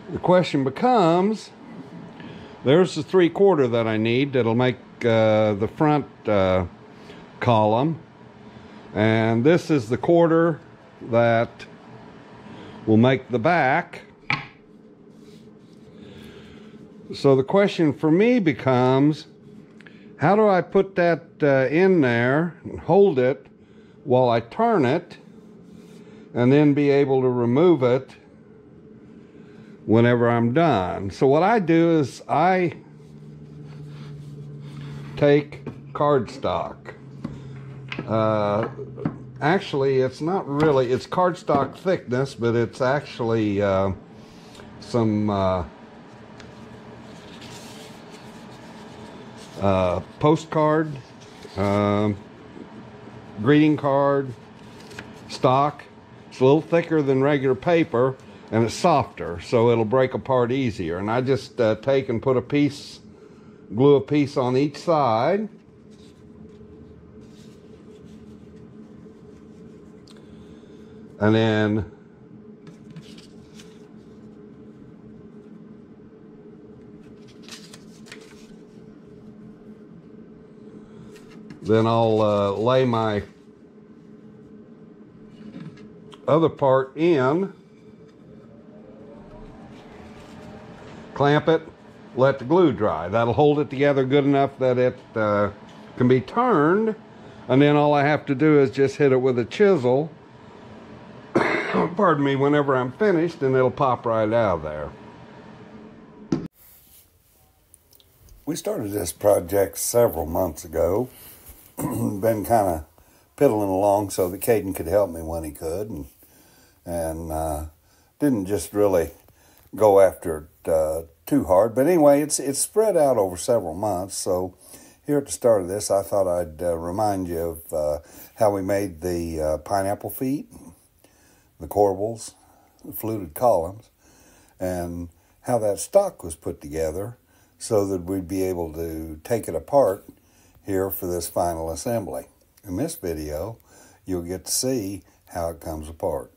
The question becomes, there's the 3/4 that I need that'll make the front column, and this is the 1/4 that will make the back. So the question for me becomes, how do I put that in there and hold it while I turn it, and then be able to remove it whenever I'm done? So what I do is I take cardstock. Actually, it's not really, it's cardstock thickness, but it's actually some postcard, greeting card stock. It's a little thicker than regular paper, and it's softer, so it'll break apart easier. And I just take and put a piece, glue a piece on each side. And then I'll lay my other part in, clamp it, let the glue dry. That'll hold it together good enough that it can be turned, and then all I have to do is just hit it with a chisel, pardon me, whenever I'm finished, and it'll pop right out of there. We started this project several months ago. Been kind of piddling along so that Caden could help me when he could, and didn't just really go after it too hard. But anyway, it's spread out over several months. So here at the start of this, I thought I'd remind you of how we made the pineapple feet, the corbels, the fluted columns, and how that stock was put together so that we'd be able to take it apart here for this final assembly. In this video, you'll get to see how it comes apart.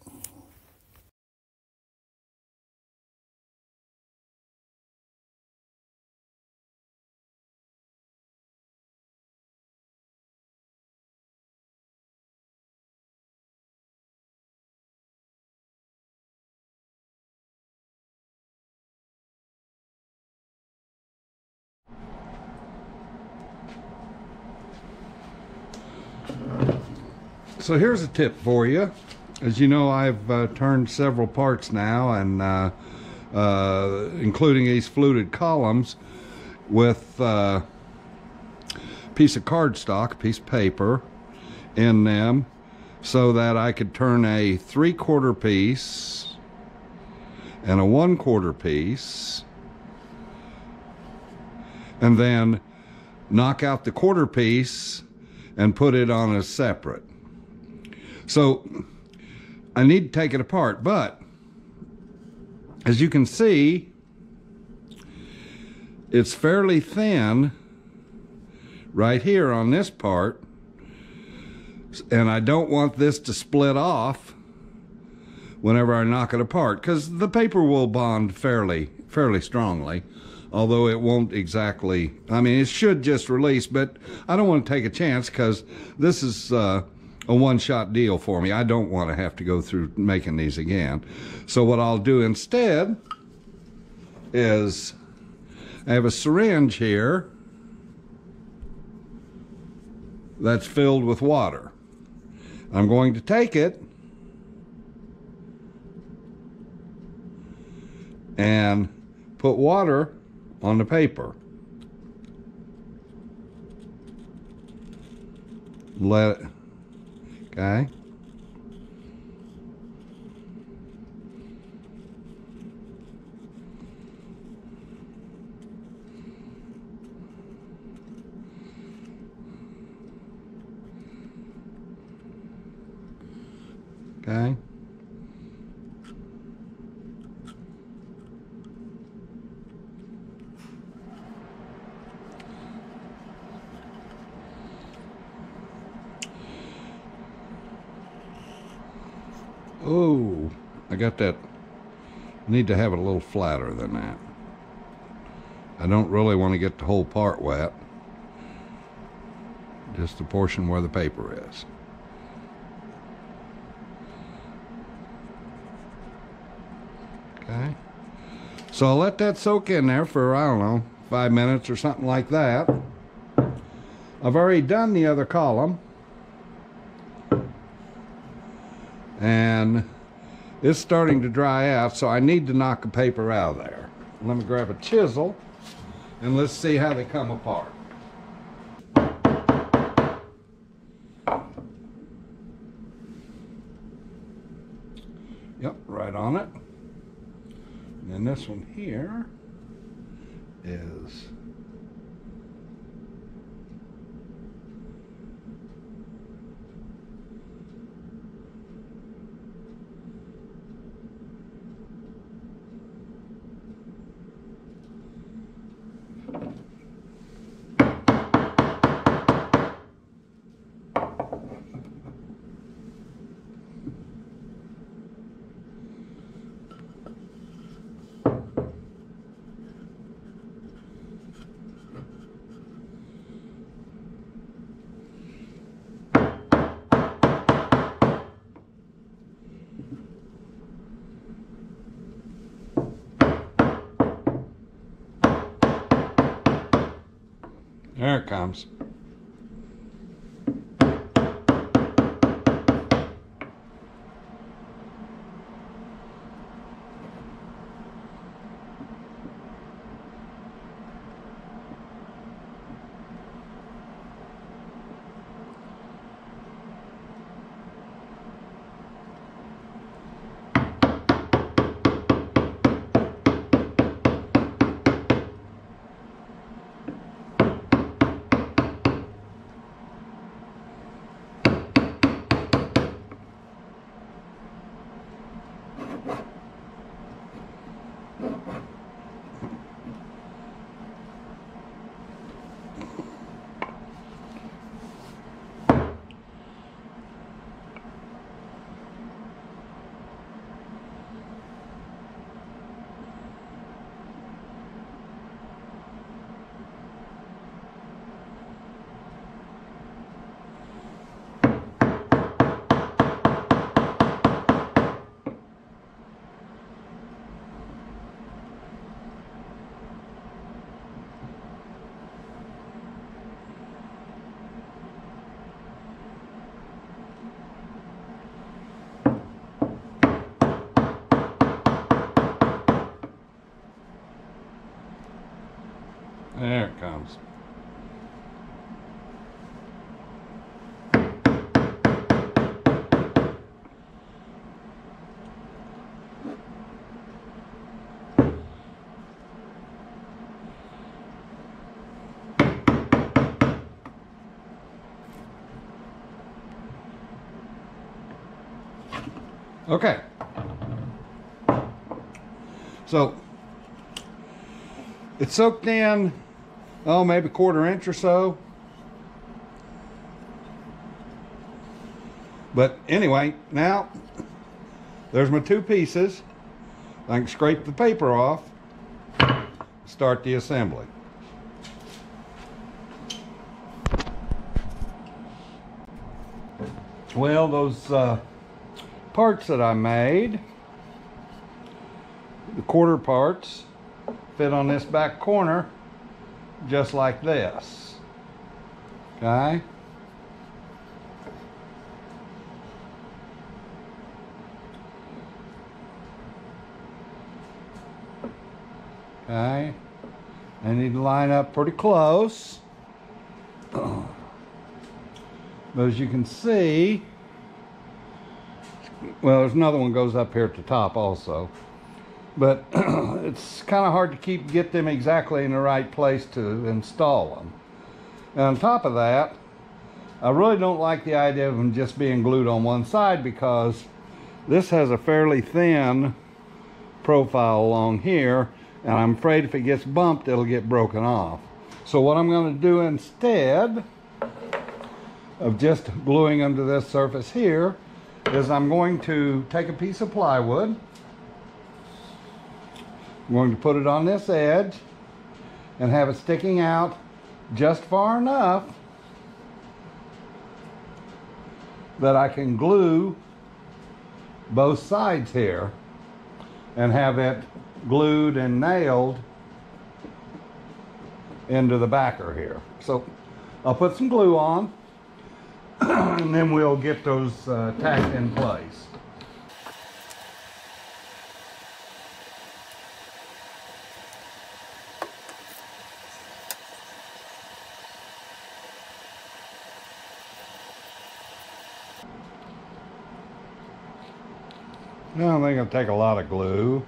So here's a tip for you. As you know, I've turned several parts now, and including these fluted columns, with a piece of cardstock, a piece of paper in them, so that I could turn a 3/4 piece and a 1/4 piece, and then knock out the 1/4 piece and put it on as separate. So I need to take it apart, but as you can see, it's fairly thin right here on this part, and I don't want this to split off whenever I knock it apart, because the paper will bond fairly strongly, although it won't exactly, I mean, it should just release, but I don't want to take a chance, because this is a one-shot deal for me. I don't want to have to go through making these again. So what I'll do instead is, I have a syringe here that's filled with water. I'm going to take it and put water on the paper. Let it, okay. Okay. Oh, I got that Need to have it a little flatter than that. I don't really want to get the whole part wet, just the portion where the paper is. Okay, so I'll let that soak in there for, I don't know, 5 minutes or something like that. I've already done the other column, and it's starting to dry out, so I need to knock the paper out of there. Let me grab a chisel and let's see how they come apart. Yep, right on it. And then this one here is there it comes. There it comes. Okay. So it's soaked in, oh, maybe a 1/4 inch or so. But anyway, now there's my 2 pieces. I can scrape the paper off, start the assembly. Well, those parts that I made, the 1/4 parts, fit on this back corner just like this. Okay? Okay? I need to line up pretty close. But as you can see, well, there's another one goes up here at the top also. But it's kind of hard to get them exactly in the right place to install them. And on top of that, I really don't like the idea of them just being glued on one side, because this has a fairly thin profile along here, and I'm afraid if it gets bumped, it'll get broken off. So what I'm going to do instead of just gluing them to this surface here is I'm going to take a piece of plywood, I'm going to put it on this edge and have it sticking out just far enough that I can glue both sides here and have it glued and nailed into the backer here. So I'll put some glue on and then we'll get those tacked in place. Now I think it'll take a lot of glue.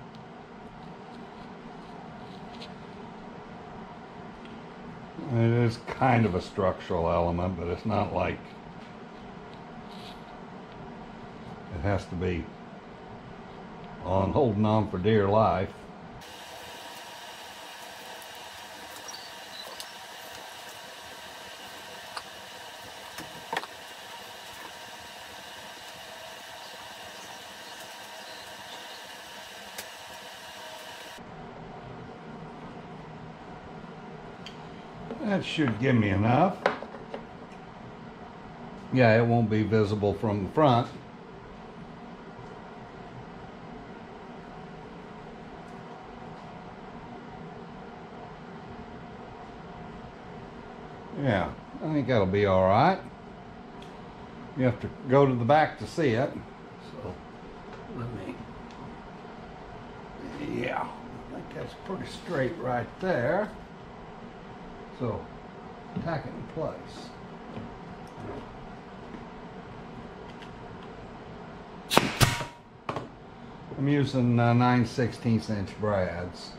It is kind of a structural element, but it's not like it has to be holding on for dear life. That should give me enough. Yeah, it won't be visible from the front. Yeah, I think that'll be all right. You have to go to the back to see it. So, let me, yeah, I think that's pretty straight right there. So, tack it in place. I'm using 9/16 inch brads.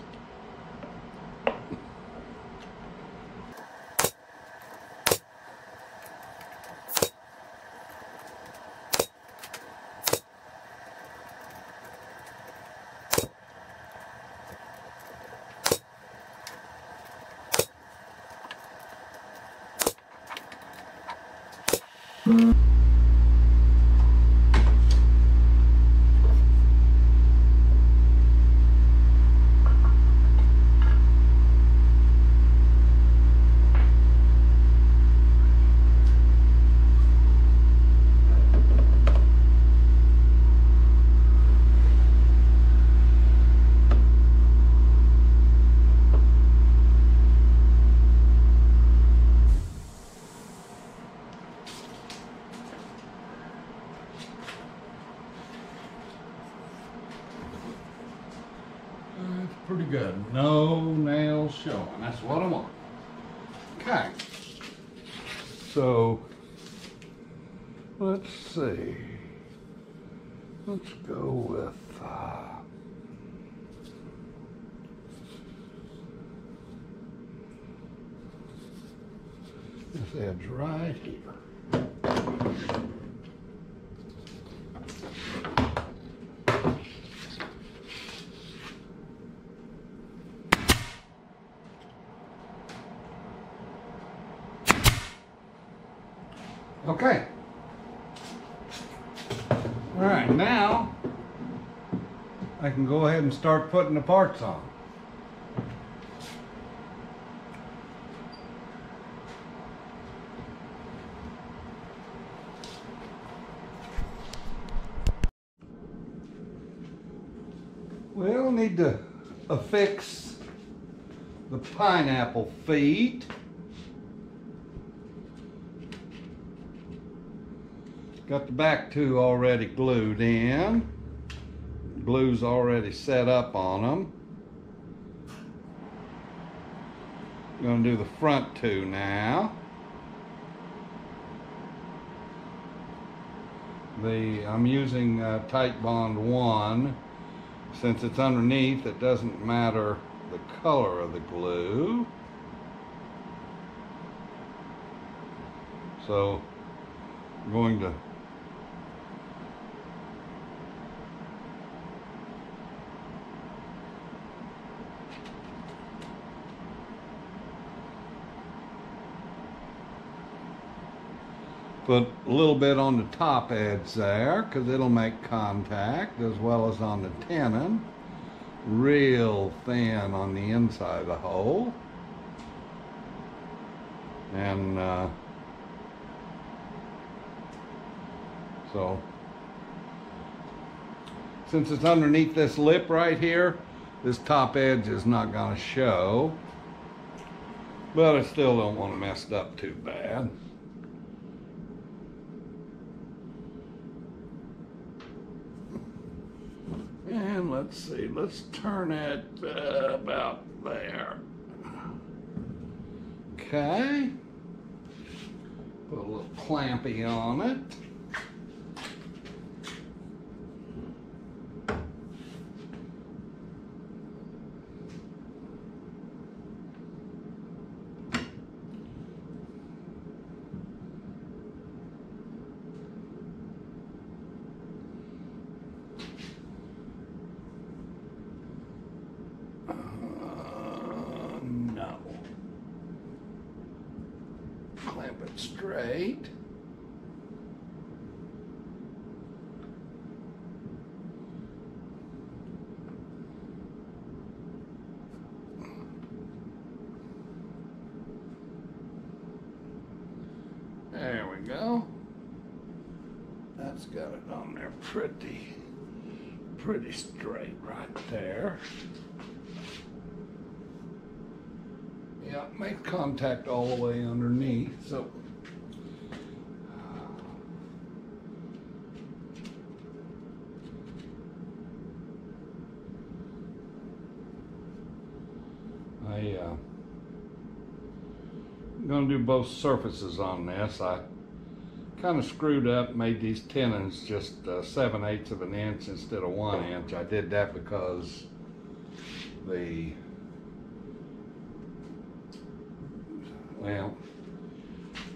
Pretty good. No nails showing. That's what I want. Okay. So, let's see. Let's go with this edge right here. Okay. All right, now I can go ahead and start putting the parts on. We'll need to affix the pineapple feet. Got the back two already glued in. Glue's already set up on them. I'm going to do the front two now. I'm using Tight Bond 1. Since it's underneath, it doesn't matter the color of the glue. So I'm going to put a little bit on the top edge there because it'll make contact, as well as on the tenon. real thin on the inside of the hole. And so since it's underneath this lip right here, this top edge is not going to show, but I still don't want to mess it up too bad. And let's see, let's turn it about there. Okay. Put a little clampy on it. No. Clamp it straight. There we go. That's got it on there pretty straight right there. Yeah, make contact all the way underneath. So I'm going to do both surfaces on this. I kind of screwed up, made these tenons just 7/8 of an inch instead of 1 inch. I did that because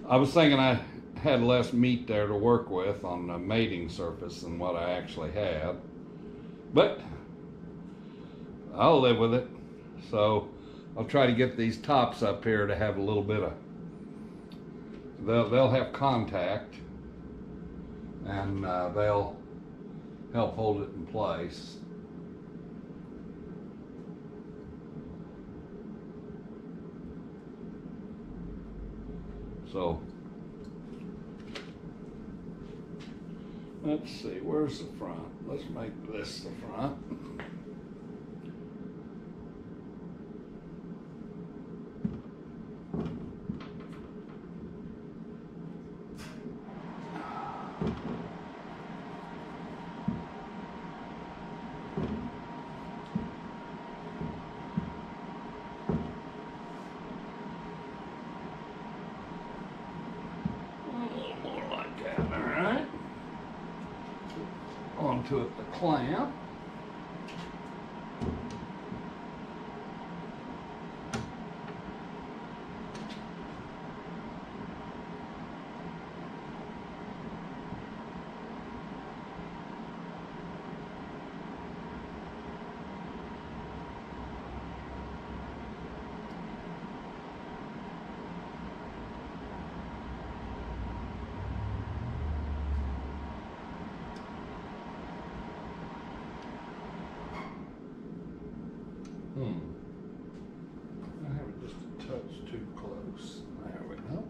I was thinking I had less meat there to work with on the mating surface than what I actually had. But I'll live with it. So I'll try to get these tops up here to have a little bit of, they'll have contact, and they'll help hold it in place. So let's see, where's the front? Let's make this the front. Onto it, the clamp. I have it just a touch too close. There we go.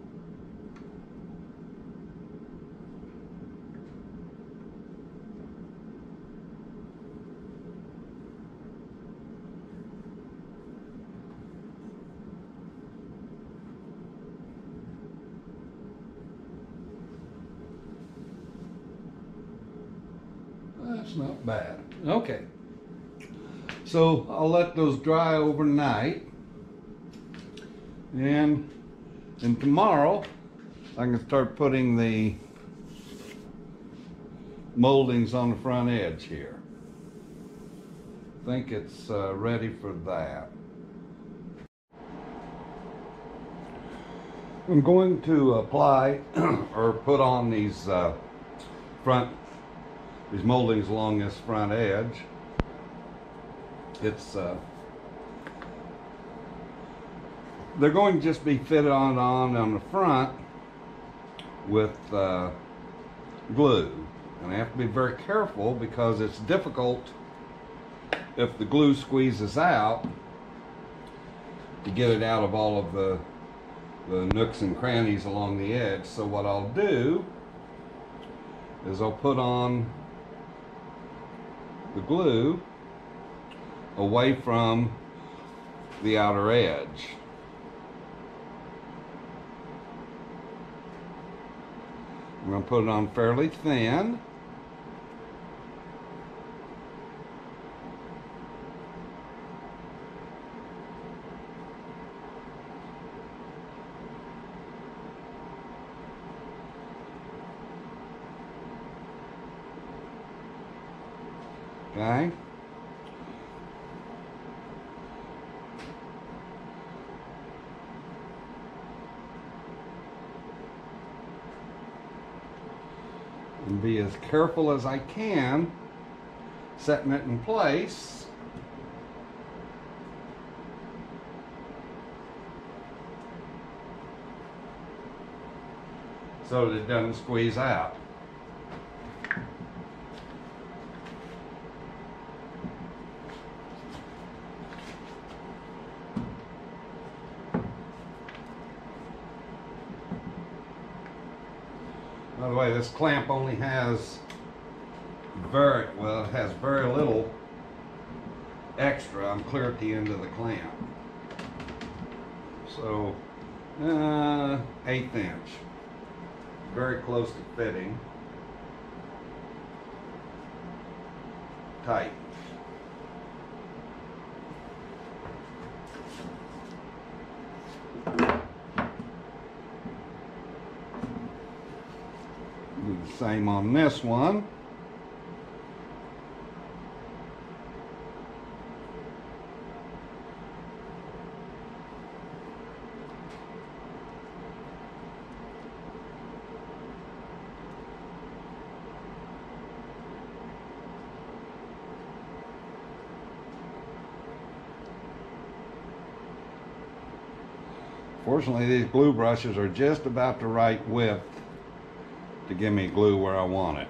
That's not bad. Okay. So I'll let those dry overnight, and tomorrow I can start putting the moldings on the front edge here. I think it's ready for that. I'm going to apply or put on these moldings along this front edge. It's they're going to just be fitted on the front with glue, and I have to be very careful because it's difficult if the glue squeezes out, to get it out of all of the nooks and crannies along the edge. So what I'll do is I'll put on the glue away from the outer edge. I'm going to put it on fairly thin. Okay. And be as careful as I can setting it in place. So that it doesn't squeeze out. By the way, this clamp only has it has very little extra. I'm clear at the end of the clamp. So, 1/8 inch. Very close to fitting. Tight. Do the same on this one. Fortunately, these glue brushes are just about the right width to give me glue where I want it.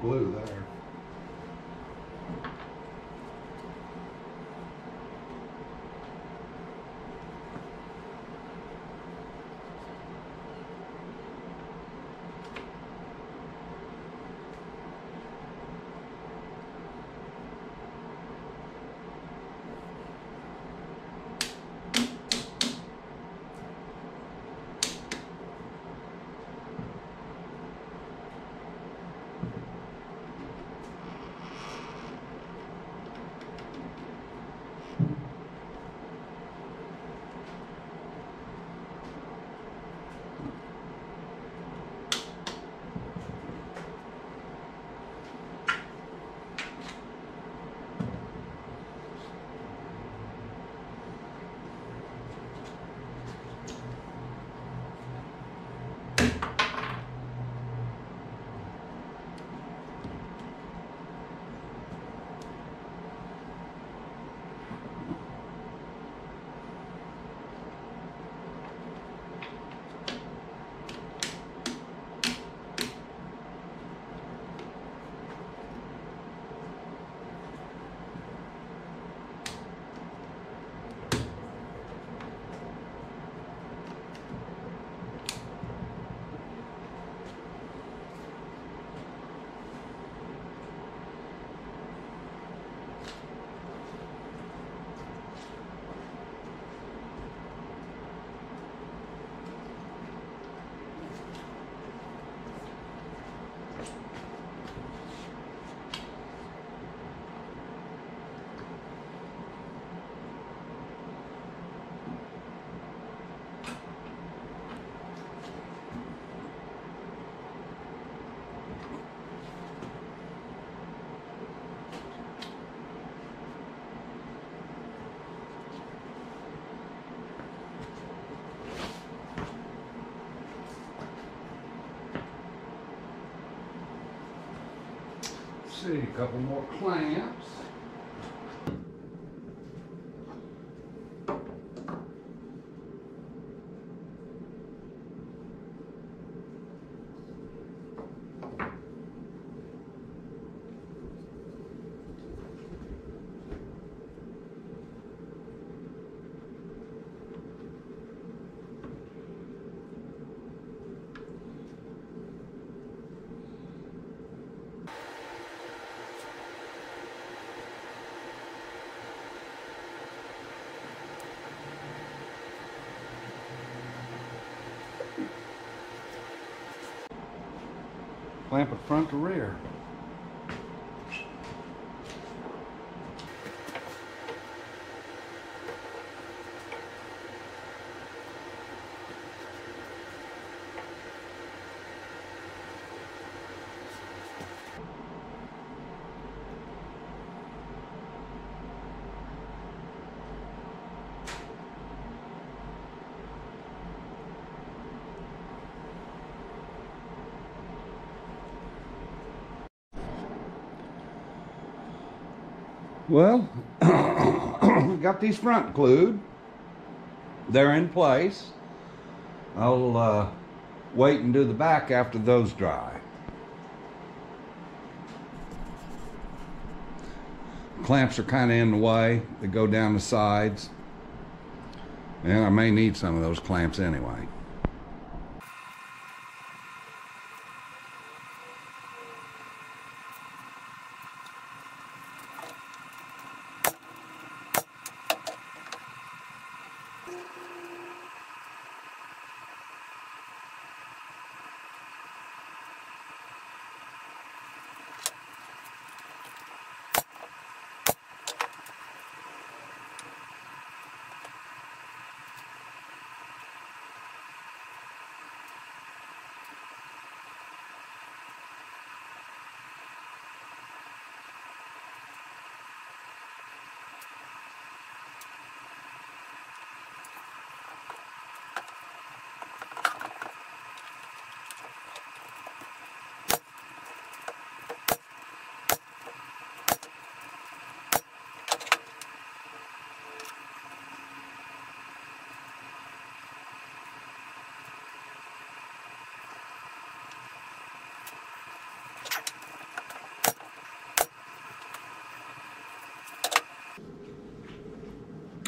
glue there. See, a couple more clamps. Clamp it front to rear. Well, we got these front glued. They're in place. I'll wait and do the back after those dry. Clamps are kind of in the way. They go down the sides. And I may need some of those clamps anyway.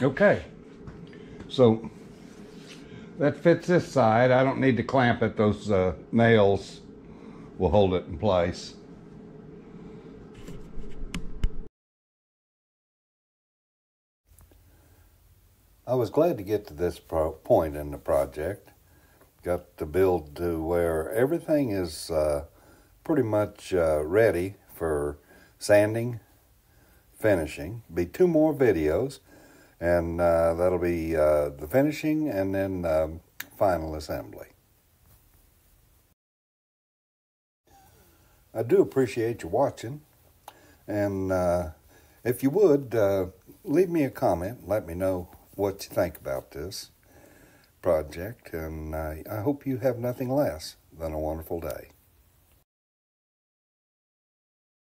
Okay, so that fits this side. I don't need to clamp it. Those nails will hold it in place. I was glad to get to this point in the project. Got to build to where everything is pretty much ready for sanding, finishing. Be 2 more videos, and that'll be the finishing and then final assembly. I do appreciate you watching, and if you would, leave me a comment. Let me know what you think about this project, and I hope you have nothing less than a wonderful day.